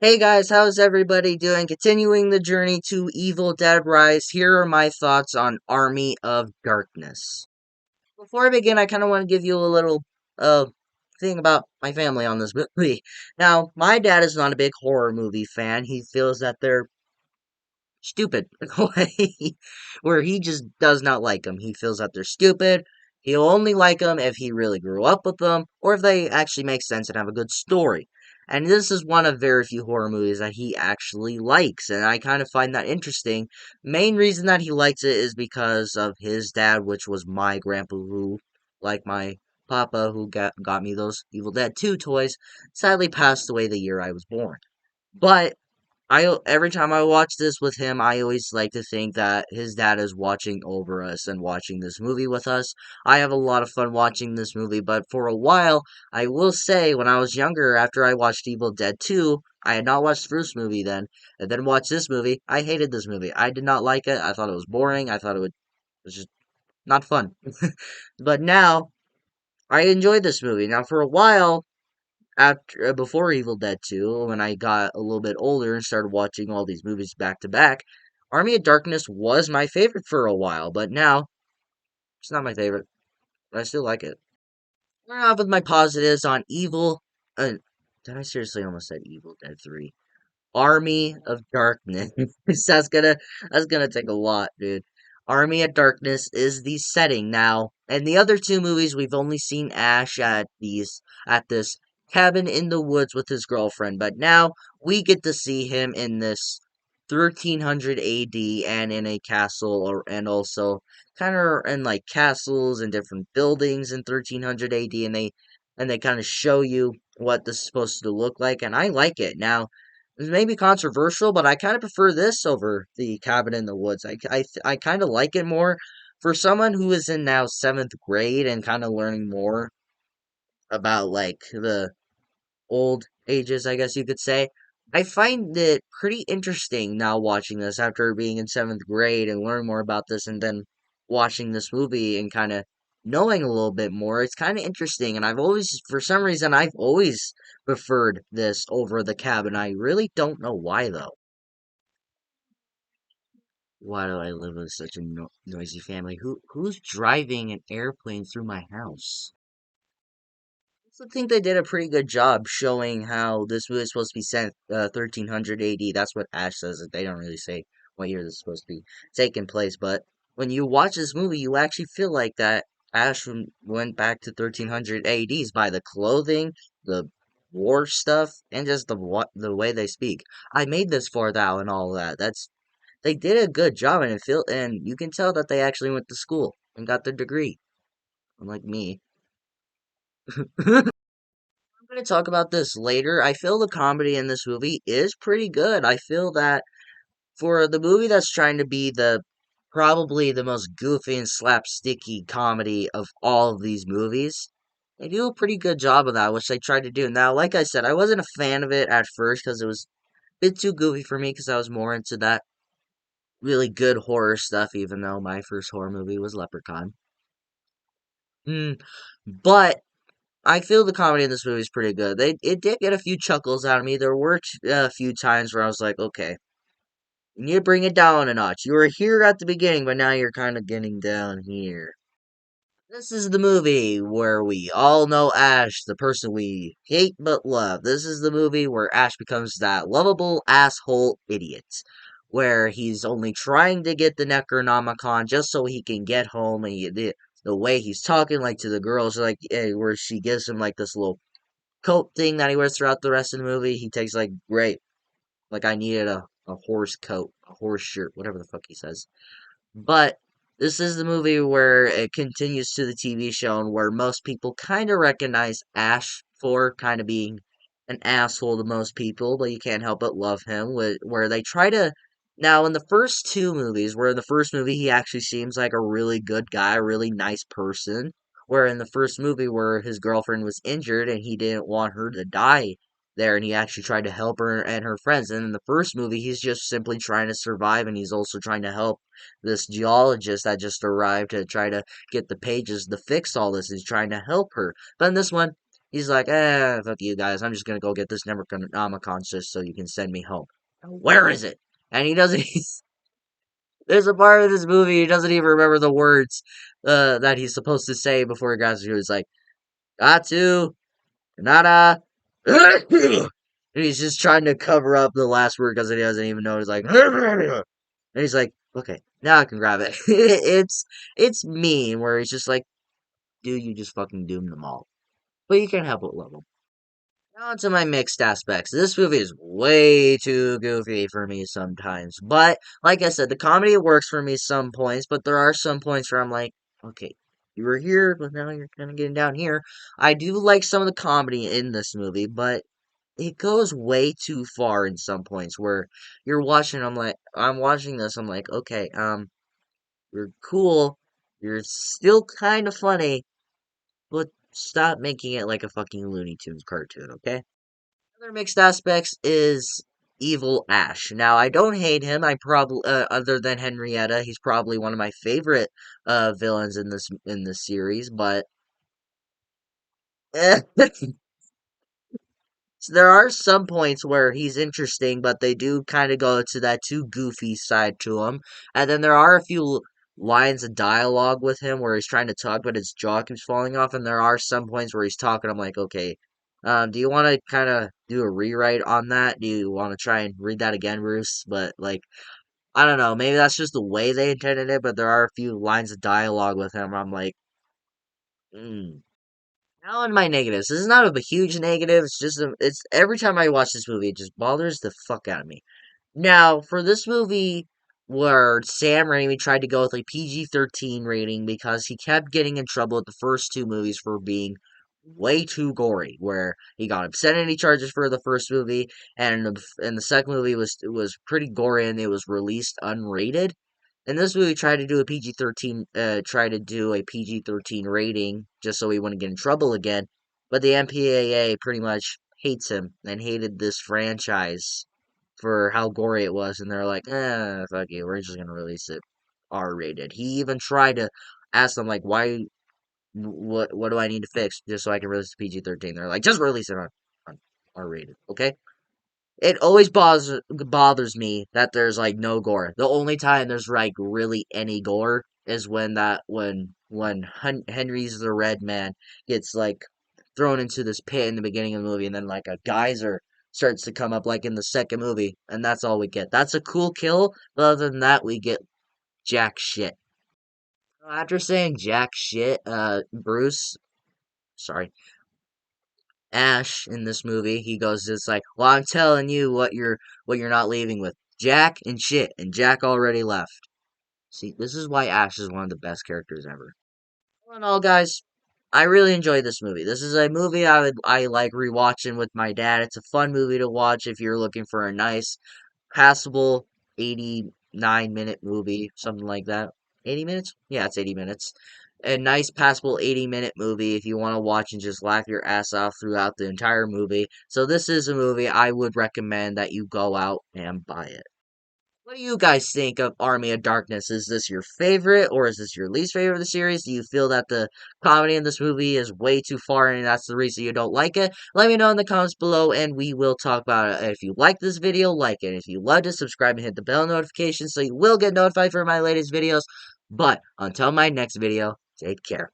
Hey guys, how's everybody doing? Continuing the journey to Evil Dead Rise, here are my thoughts on Army of Darkness. Before I begin, I kind of want to give you a little uh thing about my family on this movie. Now, my dad is not a big horror movie fan. He feels that they're stupid in a way where he just does not like them. He feels that they're stupid. He'll only like them if he really grew up with them or if they actually make sense and have a good story. And this is one of very few horror movies that he actually likes, and I kind of find that interesting. Main reason that he likes it is because of his dad, which was my grandpa, who, like my papa, who got me those Evil Dead 2 toys, sadly passed away the year I was born. But every time I watch this with him, I always like to think that his dad is watching over us and watching this movie with us. I have a lot of fun watching this movie, but for a while, I will say when I was younger, after I watched Evil Dead 2, I had not watched the first movie then, and then watched this movie. I hated this movie. I did not like it. I thought it was boring. I thought was just not fun. But now I enjoyed this movie. Now for a while, after before Evil Dead 2, when I got a little bit older and started watching all these movies back to back, Army of Darkness was my favorite for a while, but now it's not my favorite. But I still like it. Starting off with my positives on Evil. Did I seriously almost said Evil Dead 3? Army of Darkness. That's gonna take a lot, dude. Army of Darkness is the setting now, and the other two movies we've only seen Ash at this cabin in the woods with his girlfriend, but now we get to see him in this 1300 AD and in a castle and also kind of in like castles and different buildings in 1300 AD and they kind of show you what this is supposed to look like, and I like it. Now this may be controversial, but I kind of prefer this over the cabin in the woods. I kind of like it more for someone who is in now seventh grade and kind of learning more about like the old ages, I guess you could say. I find it pretty interesting now watching this after being in seventh grade and learning more about this and then watching this movie and kind of knowing a little bit more. It's kind of interesting, and for some reason, I've always preferred this over the cabin. I really don't know why though. Why do I live with such a noisy family? Who's driving an airplane through my house? I think they did a pretty good job showing how this movie is supposed to be set 1300 AD. That's what Ash says. They don't really say what year this is supposed to be taking place, but when you watch this movie, you actually feel like that Ash went back to 1300 ADs by the clothing, the war stuff, and just the way they speak. I made this for thou and all that. They did a good job, and you can tell that they actually went to school and got their degree, unlike me. I'm going to talk about this later. I feel the comedy in this movie is pretty good. I feel that for the movie that's trying to be the probably the most goofy and slapsticky comedy of all of these movies, they do a pretty good job of that, which they tried to do. Now, like I said, I wasn't a fan of it at first because it was a bit too goofy for me because I was more into that really good horror stuff, even though my first horror movie was Leprechaun. Mm, but I feel the comedy in this movie is pretty good. It did get a few chuckles out of me. There were a few times where I was like, okay, you need to bring it down a notch. You were here at the beginning, but now you're kind of getting down here. This is the movie where we all know Ash, the person we hate but love. This is the movie where Ash becomes that lovable asshole idiot. Where he's only trying to get the Necronomicon just so he can get home, and the way he's talking, like to the girls, like where she gives him like this little coat thing that he wears throughout the rest of the movie. He takes like, great, like I needed a horse coat, a horse shirt, whatever the fuck he says. But this is the movie where it continues to the TV show and where most people kind of recognize Ash for kind of being an asshole to most people, but you can't help but love him. Where they try to. Now, in the first two movies, where in the first movie he actually seems like a really good guy, a really nice person, where in the first movie where his girlfriend was injured and he didn't want her to die there and he actually tried to help her and her friends. And in the first movie, he's just simply trying to survive and he's also trying to help this geologist that just arrived to try to get the pages to fix all this. He's trying to help her. But in this one, He's like, fuck you guys. I'm just gonna go get this Necronomicon just so you can send me home. Where is it? And he doesn't. There's a part of this movie he doesn't even remember the words that he's supposed to say before he grabs you. He's like, Atu, Nada. And he's just trying to cover up the last word because he doesn't even know. He's like, and he's like, okay, now I can grab it. It's mean where he's just like, dude, you just fucking doomed them all. But you can't help but love them. Now onto my mixed aspects. This movie is way too goofy for me sometimes. But, like I said, the comedy works for me some points, but there are some points where I'm like, okay, you were here, but now you're kind of getting down here. I do like some of the comedy in this movie, but it goes way too far in some points where you're watching, I'm watching this, I'm like, okay, you're cool, you're still kind of funny, but stop making it like a fucking Looney Tunes cartoon, okay? Other mixed aspects is evil Ash. Now, I don't hate him. I probably, other than Henrietta, he's probably one of my favorite villains in this series. But so there are some points where he's interesting, but they do kind of go to that too goofy side to him. And then there are a few lines of dialogue with him where he's trying to talk, but his jaw keeps falling off. And there are some points where he's talking. I'm like, okay, do you want to kind of do a rewrite on that? Do you want to try and read that again, Bruce? But like, I don't know. Maybe that's just the way they intended it. But there are a few lines of dialogue with him. Where I'm like, hmm. Now on my negatives. This is not a huge negative. It's just it's every time I watch this movie, it just bothers the fuck out of me. Now, for this movie, where Sam Raimi tried to go with a PG-13 rating because he kept getting in trouble with the first two movies for being way too gory, where he got obscenity charges for the first movie, and the second movie was pretty gory and it was released unrated. And this movie tried to do a PG-13 rating just so he wouldn't get in trouble again. But the MPAA pretty much hates him and hated this franchise for how gory it was, and they're like, fuck you, we're just gonna release it R-rated. He even tried to ask them like, why, what do I need to fix just so I can release the PG-13? They're like, just release it on R-rated, okay? It always bothers me that there's like no gore. The only time there's like really any gore is when Henry's the Red Man gets like thrown into this pit in the beginning of the movie, and then like a geyser starts to come up like in the second movie, and that's all we get. That's a cool kill, but other than that, we get jack shit. After saying jack shit, sorry, Ash in this movie, he goes just like, "Well, I'm telling you what you're not leaving with. Jack and shit, and Jack already left." See, this is why Ash is one of the best characters ever. All in all, guys, I really enjoyed this movie. This is a movie I like rewatching with my dad. It's a fun movie to watch if you're looking for a nice, passable 89-minute movie, something like that. 80 minutes? Yeah, it's 80 minutes. A nice, passable 80-minute movie if you want to watch and just laugh your ass off throughout the entire movie. So this is a movie I would recommend that you go out and buy it. What do you guys think of Army of Darkness? Is this your favorite or is this your least favorite of the series? Do you feel that the comedy in this movie is way too far and that's the reason you don't like it? Let me know in the comments below and we will talk about it. If you like this video, like it. If you loved it, subscribe and hit the bell notification so you will get notified for my latest videos. But until my next video, take care.